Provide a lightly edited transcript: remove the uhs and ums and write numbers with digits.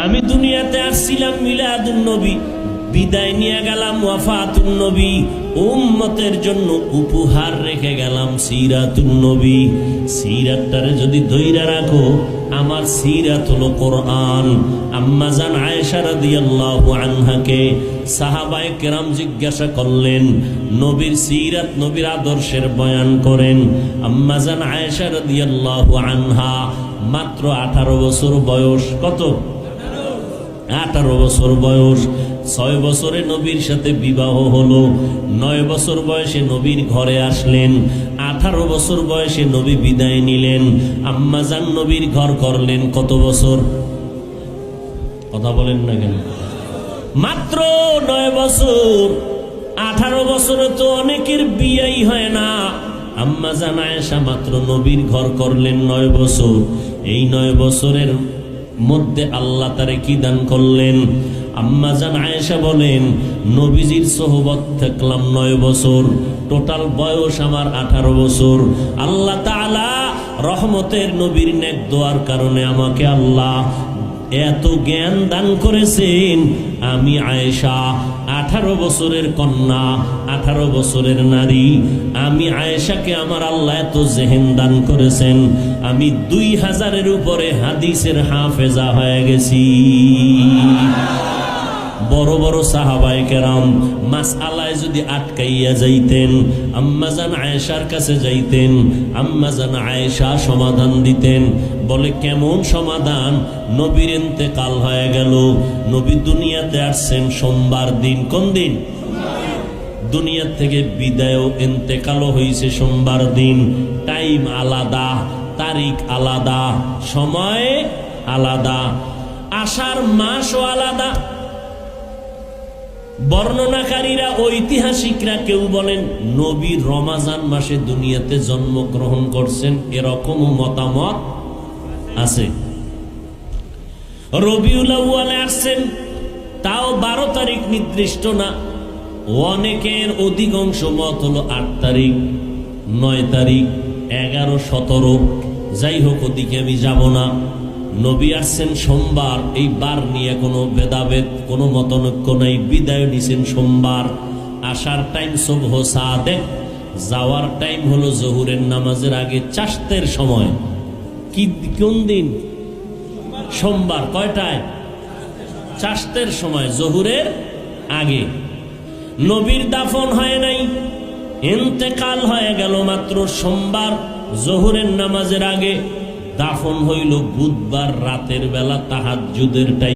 আমি দুনিয়াতে আসছিলাম মিলাদুন নবী, বিদায় নিয়ে গেলাম ওয়াফাতুন নবী, উম্মতের জন্য উপহার রেখে গেলাম সিরাতুন নবী। সিরাতটারে যদি ধইরা রাখো, আমার সিরাত হলো কোরআন। আম্মা জান আয়েশা রাদিয়াল্লাহু আনহাকে সাহাবায়ে কেরাম জিজ্ঞাসা করলেন, নবীর সিরাত, নবীর আদর্শের বয়ান করেন। আম্মা জান আয়েশা রাদিয়াল্লাহু আনহা মাত্র 18 বছর বয়স। কত? 18 বছর বয়স। 6 বছরে নবীর সাথে বিবাহ হলো। 9 বছর বয়সে নবীর ঘরে আসলেন। 18 বছর বয়সে নবী বিদায় নিলেন। আম্মা জান নবীর ঘর করলেন কত বছর? কথা বলেন না কেন? মাত্র 9 বছর। 18 বছরে তো অনেকের বিয়েই হয় না। আম্মা জান আয়েশা মাত্র নবীর ঘর করলেন 9 বছর। এই 9 বছরের মধ্যে আল্লাহ তারে কি দান করলেন? আম্মা জান আয়েশা বলেন, নবীজির সোহবত থাকলাম 9 বছর, টোটাল বয়স আমার 18 বছর। আল্লাহ তাআলা রহমতের নবীর নেক দোয়ার কারণে আমাকে আল্লাহ এত জ্ঞান দান করেছেন। আমি আয়েশা 18 বছরের কন্যা, 18 বছরের নারী। আমি আয়েশাকে আমার আল্লাহ এত জেহেন দান করেছেন, আমি 2000-এর উপরে হাদিসের হাফেজা হয়ে গেছি। বড় বড় সাহাবায়ে কেরাম মাসআলায় যদি আটকাইয়া যাইতেন, আম্মা জান আয়েশার কাছে যাইতেন, আম্মা জান আয়েশা সমাধান দিতেন। বলে কেমন সমাধান? নবীর ইন্তেকাল হয়ে গেল, নবী দুনিয়াতে আসছেন সোমবার দিন। কোন দিন? দুনিয়া থেকে বিদায়ও ইন্তেকালও হয়েছে সোমবার দিন। টাইম আলাদা, তারিখ আলাদা, সময় আলাদা, আষাঢ় মাসও আলাদা। বর্ণনাকারীরা, ঐতিহাসিকরা কেউ বলেন নবী রমাজান মাসে দুনিয়াতে জন্মগ্রহণ করছেন, এরকমও মতামত আছে। রবিউল আউয়ালে আসছেন, তাও 12 তারিখ নির্দিষ্ট না। অনেকের অধিকাংশ মত হলো 8 তারিখ, 9 তারিখ, 11, 17। যাই হোক, ওদিকে আমি যাব না। নবী আসছেন সোমবার, এই বার নিয়ে কোনো ভেদাভেদ, কোনো মতনৈক্য নাই। বিদায় নিছেন সোমবার। আসার টাইম সুবহ সাদেক, যাওয়ার টাইম হলো জোহরের নামাজের আগে চাশতের সময়। কি কোন দিন? সোমবার। কয়টায়? চাশতের সময়, জোহরের আগে। নবীর দাফন হয় নাই, ইন্তেকাল হয়ে গেল মাত্র সোমবার জোহরের নামাজের আগে। দাফন হইল বুধবার রাতের বেলা, তাহাজ্জুদের টাইম।